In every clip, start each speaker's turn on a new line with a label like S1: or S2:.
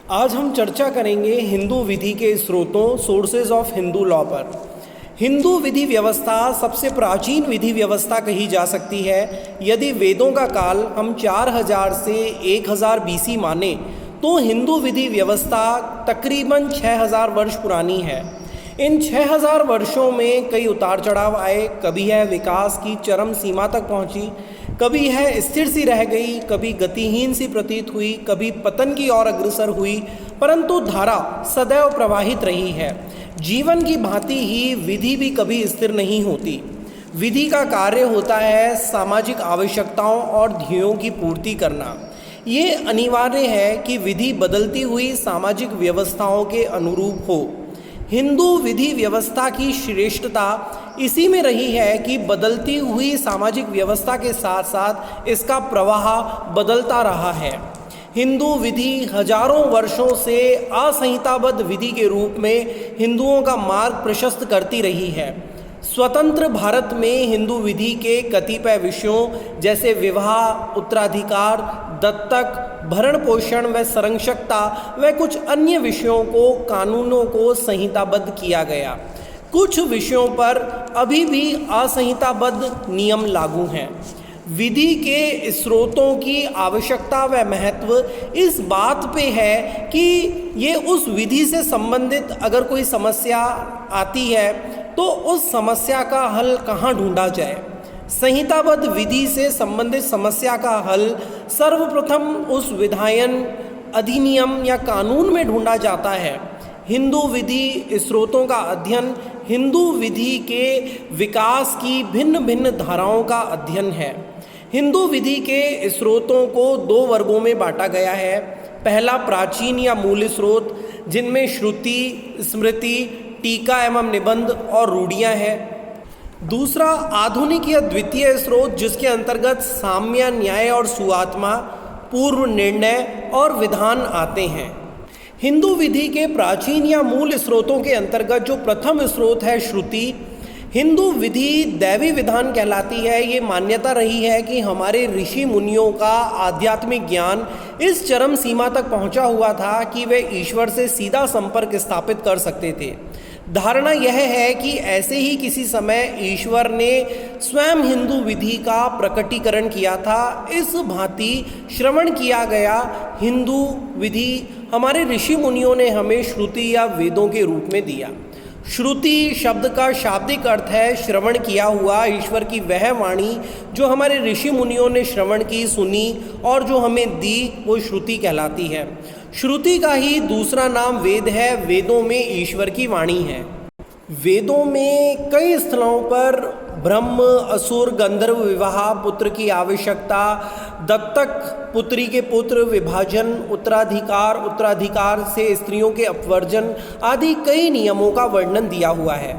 S1: आज हम चर्चा करेंगे हिंदू विधि के स्रोतों सोर्सेज ऑफ हिंदू लॉ पर। हिंदू विधि व्यवस्था सबसे प्राचीन विधि व्यवस्था कही जा सकती है। यदि वेदों का काल हम 4000 से 1000 बीसी माने तो हिंदू विधि व्यवस्था तकरीबन 6000 वर्ष पुरानी है। इन 6000 वर्षों में कई उतार चढ़ाव आए। कभी यह विकास की चरम सीमा तक पहुंची, कभी यह स्थिर सी रह गई, कभी गतिहीन सी प्रतीत हुई, कभी पतन की ओर अग्रसर हुई, परंतु धारा सदैव प्रवाहित रही है। जीवन की भांति ही विधि भी कभी स्थिर नहीं होती। विधि का कार्य होता है सामाजिक आवश्यकताओं और ध्येयों की पूर्ति करना। ये अनिवार्य है कि विधि बदलती हुई सामाजिक व्यवस्थाओं के अनुरूप हो। हिंदू विधि व्यवस्था की श्रेष्ठता इसी में रही है कि बदलती हुई सामाजिक व्यवस्था के साथ साथ इसका प्रवाह बदलता रहा है। हिंदू विधि हजारों वर्षों से असंहिताबद्ध विधि के रूप में हिंदुओं का मार्ग प्रशस्त करती रही है। स्वतंत्र भारत में हिंदू विधि के कतिपय विषयों जैसे विवाह, उत्तराधिकार, दत्तक, भरण पोषण व संरक्षकता व कुछ अन्य विषयों को कानूनों को संहिताबद्ध किया गया। कुछ विषयों पर अभी भी असंहिताबद्ध नियम लागू हैं। विधि के स्रोतों की आवश्यकता व महत्व इस बात पे है कि ये उस विधि से संबंधित अगर कोई समस्या आती है तो उस समस्या का हल कहाँ ढूंढा जाए। संहिताबद्ध विधि से संबंधित समस्या का हल सर्वप्रथम उस विधायन, अधिनियम या कानून में ढूंढा जाता है। हिंदू विधि स्रोतों का अध्ययन हिंदू विधि के विकास की भिन्न भिन्न धाराओं का अध्ययन है। हिंदू विधि के स्रोतों को दो वर्गों में बांटा गया है। पहला प्राचीन या मूल स्रोत, जिनमें श्रुति, स्मृति, टीका एवं निबंध और रूढ़ियाँ हैं। दूसरा आधुनिक या द्वितीय स्रोत, जिसके अंतर्गत साम्य, न्याय और सुआत्मा, पूर्व निर्णय और विधान आते हैं। हिंदू विधि के प्राचीन या मूल स्रोतों के अंतर्गत जो प्रथम स्रोत है श्रुति, हिंदू विधि दैवी विधान कहलाती है। ये मान्यता रही है कि हमारे ऋषि मुनियों का आध्यात्मिक ज्ञान इस चरम सीमा तक पहुंचा हुआ था कि वे ईश्वर से सीधा संपर्क स्थापित कर सकते थे। धारणा यह है कि ऐसे ही किसी समय ईश्वर ने स्वयं हिंदू विधि का प्रकटीकरण किया था। इस भांति श्रवण किया गया हिंदू विधि हमारे ऋषि मुनियों ने हमें श्रुति या वेदों के रूप में दिया। श्रुति शब्द का शाब्दिक अर्थ है श्रवण किया हुआ, ईश्वर की वह वाणी जो हमारे ऋषि मुनियों ने श्रवण की, सुनी और जो हमें दी, वो श्रुति कहलाती है। श्रुति का ही दूसरा नाम वेद है। वेदों में ईश्वर की वाणी है। वेदों में कई स्थलों पर ब्रह्म, असुर, गंधर्व विवाह, पुत्र की आवश्यकता, दत्तक, पुत्री के पुत्र, विभाजन, उत्तराधिकार, उत्तराधिकार से स्त्रियों के अपवर्जन आदि कई नियमों का वर्णन दिया हुआ है।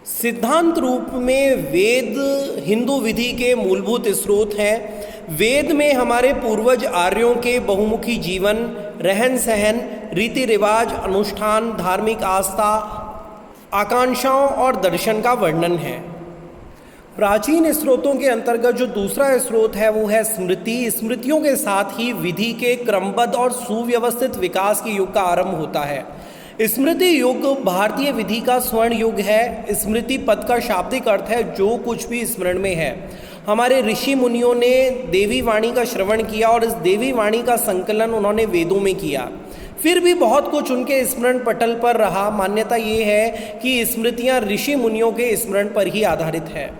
S1: सिद्धांत रूप में वेद हिंदू विधि के मूलभूत स्रोत हैं। वेद में हमारे पूर्वज आर्यों के बहुमुखी जीवन, रहन सहन, रीति रिवाज, अनुष्ठान, धार्मिक आस्था, आकांक्षाओं और दर्शन का वर्णन है। प्राचीन स्रोतों के अंतर्गत जो दूसरा स्रोत है वो है स्मृति। स्मृतियों के साथ ही विधि के क्रमबद्ध और सुव्यवस्थित विकास के युग का आरंभ होता है। स्मृति युग भारतीय विधि का स्वर्ण युग है। स्मृति पद का शाब्दिक अर्थ है जो कुछ भी स्मरण में है। हमारे ऋषि मुनियों ने देवी वाणी का श्रवण किया और इस देवी वाणी का संकलन उन्होंने वेदों में किया। फिर भी बहुत कुछ उनके स्मरण पटल पर रहा। मान्यता ये है कि स्मृतियाँ ऋषि मुनियों के स्मरण पर ही आधारित है।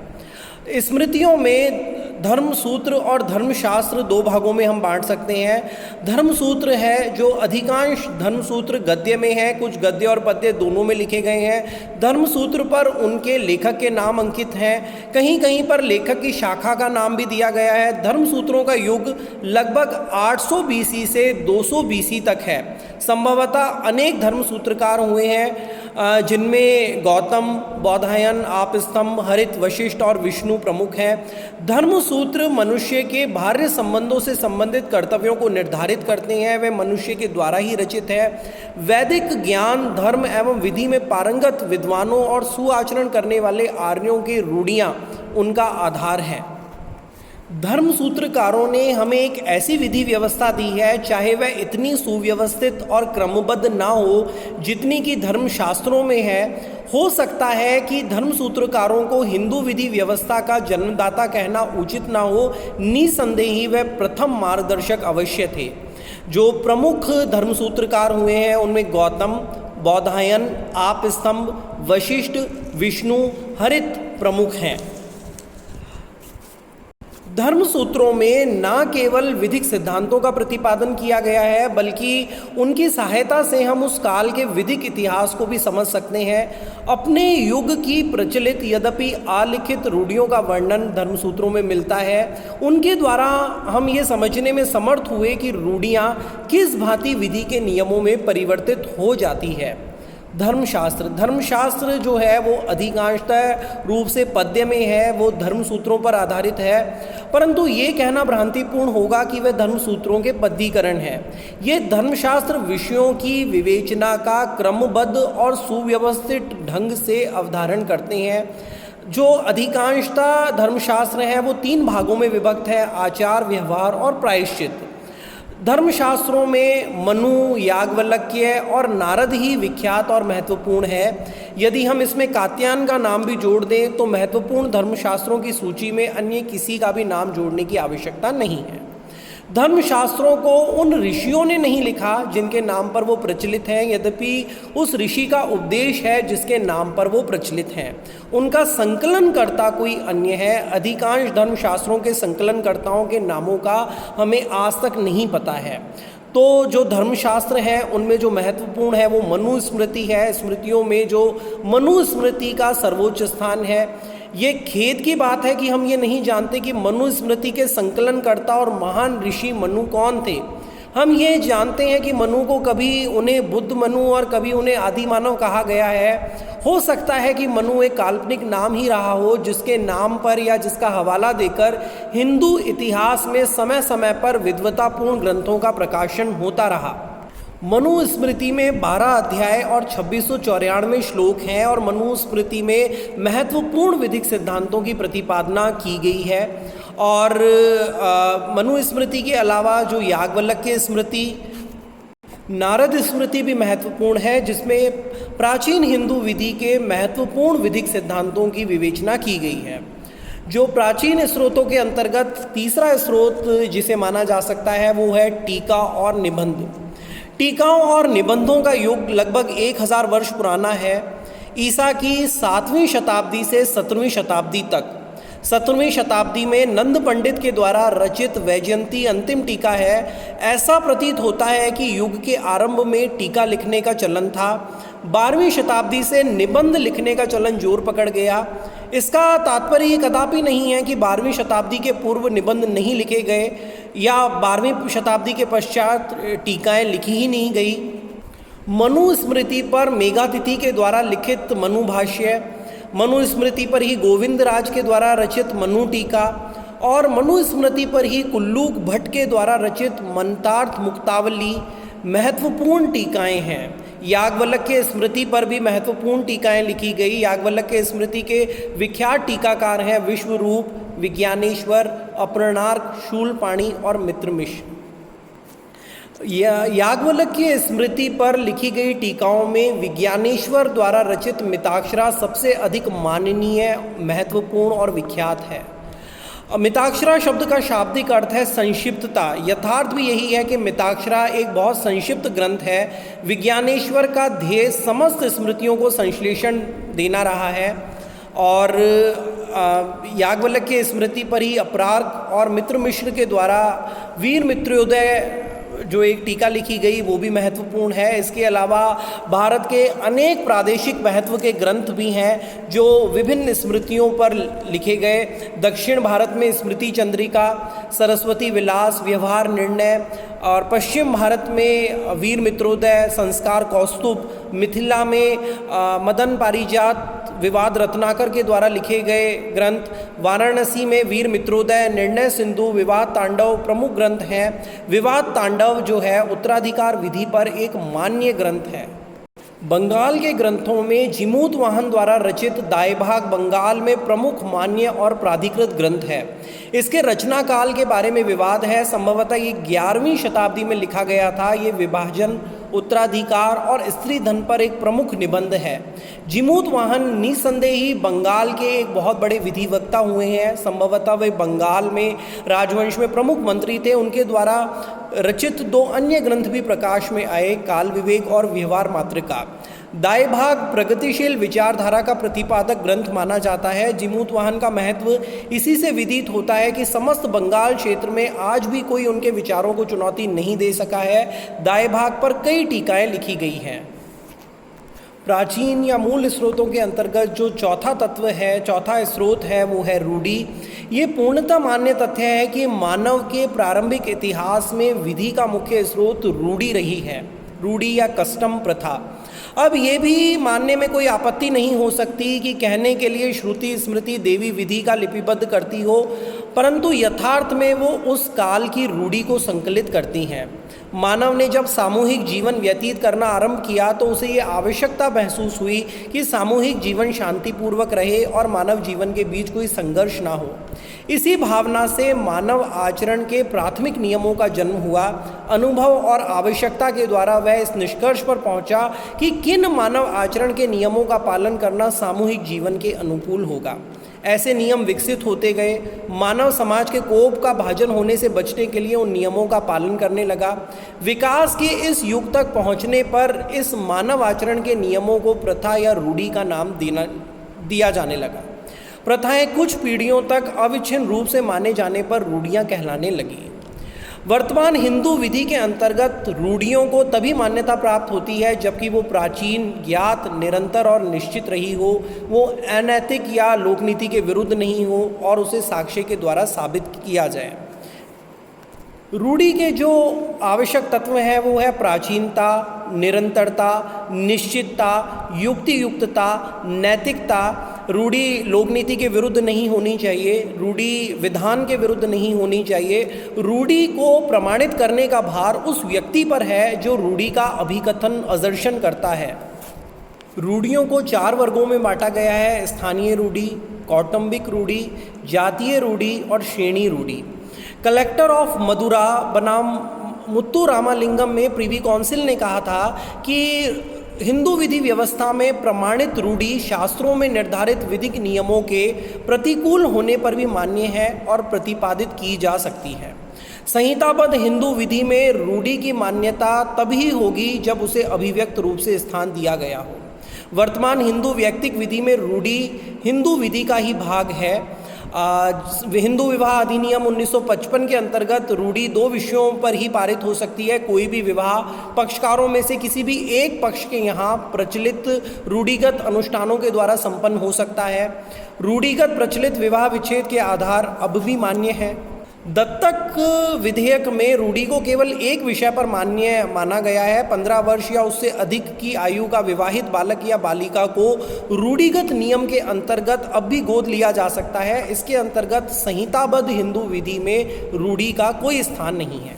S1: स्मृतियों में धर्मसूत्र और धर्मशास्त्र दो भागों में हम बांट सकते हैं। धर्मसूत्र है जो अधिकांश धर्मसूत्र गद्य में है, कुछ गद्य और पद्य दोनों में लिखे गए हैं। धर्मसूत्र पर उनके लेखक के नाम अंकित हैं। कहीं कहीं पर लेखक की शाखा का नाम भी दिया गया है। धर्मसूत्रों का युग लगभग 800 बीसी से 200 बीसी तक है। संभवतः अनेक धर्मसूत्रकार हुए हैं जिनमें गौतम, बौधायन, आपस्तंभ, हरित, वशिष्ठ और विष्णु प्रमुख हैं। धर्मसूत्र मनुष्य के बाह्य संबंधों से संबंधित कर्तव्यों को निर्धारित करते हैं। वे मनुष्य के द्वारा ही रचित है। वैदिक ज्ञान, धर्म एवं विधि में पारंगत विद्वानों और सुआचरण करने वाले आर्यों की रूढ़ियाँ उनका आधार है। धर्म सूत्रकारों ने हमें एक ऐसी विधि व्यवस्था दी है, चाहे वह इतनी सुव्यवस्थित और क्रमबद्ध ना हो जितनी कि धर्म शास्त्रों में है। हो सकता है कि धर्म सूत्रकारों को हिंदू विधि व्यवस्था का जन्मदाता कहना उचित ना हो, निसंदेह ही वह प्रथम मार्गदर्शक अवश्य थे। जो प्रमुख धर्म सूत्रकार हुए हैं उनमें गौतम, बौधायन, आपस्तंभ, वशिष्ठ, विष्णु, हरित प्रमुख हैं। धर्म सूत्रों में न केवल विधिक सिद्धांतों का प्रतिपादन किया गया है, बल्कि उनकी सहायता से हम उस काल के विधिक इतिहास को भी समझ सकते हैं। अपने युग की प्रचलित यद्यपि अलिखित रूढ़ियों का वर्णन धर्म सूत्रों में मिलता है। उनके द्वारा हम ये समझने में समर्थ हुए कि रूढ़ियाँ किस भांति विधि के नियमों में परिवर्तित हो जाती है। धर्मशास्त्र जो है वो अधिकांशतः रूप से पद्य में है, वो धर्म सूत्रों पर आधारित है, परंतु ये कहना भ्रांतिपूर्ण होगा कि वह धर्म सूत्रों के पद्यीकरण है। ये धर्मशास्त्र विषयों की विवेचना का क्रमबद्ध और सुव्यवस्थित ढंग से अवधारण करते हैं। जो अधिकांशतः धर्मशास्त्र है वो 3 भागों में विभक्त है: आचार, व्यवहार और प्रायश्चित। धर्मशास्त्रों में मनु, याज्ञवल्क्य और नारद ही विख्यात और महत्वपूर्ण है। यदि हम इसमें कात्यायन का नाम भी जोड़ दें तो महत्वपूर्ण धर्मशास्त्रों की सूची में अन्य किसी का भी नाम जोड़ने की आवश्यकता नहीं है। धर्मशास्त्रों को उन ऋषियों ने नहीं लिखा जिनके नाम पर वो प्रचलित हैं, यद्यपि उस ऋषि का उपदेश है जिसके नाम पर वो प्रचलित हैं। उनका संकलनकर्ता कोई अन्य है। अधिकांश धर्मशास्त्रों के संकलनकर्ताओं के नामों का हमें आज तक नहीं पता है। तो जो धर्मशास्त्र हैं उनमें जो महत्वपूर्ण है वो मनुस्मृति है। स्मृतियों में जो मनुस्मृति का सर्वोच्च स्थान है। ये खेद की बात है कि हम ये नहीं जानते कि मनुस्मृति के संकलनकर्ता और महान ऋषि मनु कौन थे। हम ये जानते हैं कि मनु को कभी उन्हें बुद्ध मनु और कभी उन्हें आदि मानव कहा गया है। हो सकता है कि मनु एक काल्पनिक नाम ही रहा हो जिसके नाम पर या जिसका हवाला देकर हिंदू इतिहास में समय समय पर विद्वतापूर्ण ग्रंथों का प्रकाशन होता रहा। मनुस्मृति में 12 अध्याय और 2694 श्लोक हैं और मनुस्मृति में महत्वपूर्ण विधिक सिद्धांतों की प्रतिपादना की गई है। और मनुस्मृति के अलावा जो याज्ञवल्क्य स्मृति, नारद स्मृति भी महत्वपूर्ण है, जिसमें प्राचीन हिंदू विधि के महत्वपूर्ण विधिक सिद्धांतों की विवेचना की गई है। जो प्राचीन स्रोतों के अंतर्गत तीसरा स्रोत जिसे माना जा सकता है वो है टीका और निबंध। टीकाओं और निबंधों का युग लगभग 1000 वर्ष पुराना है। ईसा की 7वीं शताब्दी से 17वीं शताब्दी तक। 17वीं शताब्दी में नंद पंडित के द्वारा रचित वैजयंती अंतिम टीका है। ऐसा प्रतीत होता है कि युग के आरंभ में टीका लिखने का चलन था। 12वीं शताब्दी से निबंध लिखने का चलन जोर पकड़ गया। इसका तात्पर्य ये कदापि नहीं है कि 12वीं शताब्दी के पूर्व निबंध नहीं लिखे गए या 12वीं शताब्दी के पश्चात टीकाएं लिखी ही नहीं गई। मनुस्मृति पर मेघातिथि के द्वारा लिखित मनुभाष्य, मनुस्मृति पर ही गोविंद राज के द्वारा रचित मनु टीका और मनुस्मृति पर ही कुल्लूक भट्ट के द्वारा रचित मंतार्थ मुक्तावली महत्वपूर्ण टीकाएं हैं। याज्ञवल्क्य स्मृति पर भी महत्वपूर्ण टीकाएं लिखी गई। याज्ञवल्क्य स्मृति के विख्यात टीकाकार हैं विश्वरूप, विज्ञानेश्वर, अपरणार्क, शूलपाणी और मित्रमिश्र। याज्ञवल्क्य स्मृति पर लिखी गई टीकाओं में विज्ञानेश्वर द्वारा रचित मिताक्षरा सबसे अधिक माननीय, महत्वपूर्ण और विख्यात है। मिताक्षरा शब्द का शाब्दिक अर्थ है संक्षिप्तता। यथार्थ भी यही है कि मिताक्षरा एक बहुत संक्षिप्त ग्रंथ है। विज्ञानेश्वर का ध्येय समस्त स्मृतियों को संश्लेषण देना रहा है और याज्ञवल्क्य स्मृति पर ही अपरार्क और मित्रमिश्र के द्वारा वीर मित्रोदय जो एक टीका लिखी गई वो भी महत्वपूर्ण है। इसके अलावा भारत के अनेक प्रादेशिक महत्व के ग्रंथ भी हैं जो विभिन्न स्मृतियों पर लिखे गए। दक्षिण भारत में स्मृति चंद्रिका, सरस्वती विलास, व्यवहार निर्णय और पश्चिम भारत में वीर मित्रोदय, संस्कार कौस्तुभ, मिथिला में मदन पारिजात, विवाद रत्नाकर के द्वारा लिखे गए ग्रंथ, वाराणसी में वीर मित्रोदय, निर्णय सिंधु, विवाद तांडव प्रमुख ग्रंथ हैं। विवाद तांडव जो है उत्तराधिकार विधि पर एक मान्य ग्रंथ है। बंगाल के ग्रंथों में जिमूतवाहन द्वारा रचित दायभाग बंगाल में प्रमुख मान्य और प्राधिकृत ग्रंथ है। इसके रचना काल के बारे में विवाद है। संभवतः ये 11वीं शताब्दी में लिखा गया था। ये विभाजन, उत्तराधिकार और स्त्री धन पर एक प्रमुख निबंध है। जिमूतवाहन निसंदेह ही बंगाल के एक बहुत बड़े विधिवक्ता हुए हैं। संभवतः वे बंगाल में राजवंश में प्रमुख मंत्री थे। उनके द्वारा रचित 2 अन्य ग्रंथ भी प्रकाश में आए, काल विवेक और व्यवहार मातृका। दायभाग प्रगतिशील विचारधारा का प्रतिपादक ग्रंथ माना जाता है। जिमूतवाहन का महत्व इसी से विदित होता है कि समस्त बंगाल क्षेत्र में आज भी कोई उनके विचारों को चुनौती नहीं दे सका है। दायभाग पर कई टीकाएं लिखी गई हैं। प्राचीन या मूल स्रोतों के अंतर्गत जो चौथा तत्व है, चौथा स्रोत है, वो है रूढ़ी। ये पूर्णतः मान्य तथ्य है कि मानव के प्रारंभिक इतिहास में विधि का मुख्य स्रोत रूढ़ी रही है, रूढ़ी या कस्टम प्रथा। अब ये भी मानने में कोई आपत्ति नहीं हो सकती कि कहने के लिए श्रुति स्मृति देवी विधि का लिपिबद्ध करती हो, परंतु यथार्थ में वो उस काल की रूढ़ी को संकलित करती हैं। मानव ने जब सामूहिक जीवन व्यतीत करना आरंभ किया तो उसे ये आवश्यकता महसूस हुई कि सामूहिक जीवन शांतिपूर्वक रहे और मानव जीवन के बीच कोई संघर्ष ना हो। इसी भावना से मानव आचरण के प्राथमिक नियमों का जन्म हुआ। अनुभव और आवश्यकता के द्वारा वह इस निष्कर्ष पर पहुंचा कि किन मानव आचरण के नियमों का पालन करना सामूहिक जीवन के अनुकूल होगा। ऐसे नियम विकसित होते गए। मानव समाज के कोप का भाजन होने से बचने के लिए उन नियमों का पालन करने लगा। विकास के इस युग तक पहुंचने पर इस मानव आचरण के नियमों को प्रथा या रूढ़ी का नाम दिया जाने लगा। प्रथाएं कुछ पीढ़ियों तक अविच्छिन्न रूप से माने जाने पर रूढ़ियां कहलाने लगी। वर्तमान हिंदू विधि के अंतर्गत रूढ़ियों को तभी मान्यता प्राप्त होती है जबकि वो प्राचीन, ज्ञात, निरंतर और निश्चित रही हो, वो अनैतिक या लोकनीति के विरुद्ध नहीं हो और उसे साक्ष्य के द्वारा साबित किया जाए। रूढ़ी के जो आवश्यक तत्व हैं वो है प्राचीनता, निरंतरता, निश्चितता, युक्तियुक्तता, नैतिकता। रूढ़ी लोकनीति के विरुद्ध नहीं होनी चाहिए, रूढ़ी विधान के विरुद्ध नहीं होनी चाहिए। रूढ़ी को प्रमाणित करने का भार उस व्यक्ति पर है जो रूढ़ी का अभिकथन असर्शन करता है। रूढ़ियों को 4 वर्गों में बांटा गया है: स्थानीय रूढ़ी, कौटुंबिक रूढ़ी, जातीय रूढ़ी और श्रेणी रूढ़ी। कलेक्टर ऑफ मदुरा बनाम मुत्तु रामालिंगम में प्रिवी काउंसिल ने कहा था कि हिंदू विधि व्यवस्था में प्रमाणित रूढ़ी शास्त्रों में निर्धारित विधिक नियमों के प्रतिकूल होने पर भी मान्य है और प्रतिपादित की जा सकती है। संहिताबद्ध हिंदू विधि में रूढ़ी की मान्यता तभी होगी जब उसे अभिव्यक्त रूप से स्थान दिया गया हो। वर्तमान हिंदू वैयक्तिक विधि में रूढ़ी हिंदू विधि का ही भाग है। हिंदू विवाह अधिनियम 1955 के अंतर्गत रूढ़ी 2 विषयों पर ही पारित हो सकती है। कोई भी विवाह पक्षकारों में से किसी भी एक पक्ष के यहाँ प्रचलित रूढ़िगत अनुष्ठानों के द्वारा संपन्न हो सकता है। रूढ़िगत प्रचलित विवाह विच्छेद के आधार अब भी मान्य है। दत्तक विधेयक में रूढ़ी को केवल एक विषय पर मान्य माना गया है। 15 वर्ष या उससे अधिक की आयु का विवाहित बालक या बालिका को रूढ़िगत नियम के अंतर्गत अब भी गोद लिया जा सकता है। इसके अंतर्गत संहिताबद्ध हिंदू विधि में रूढ़ी का कोई स्थान नहीं है।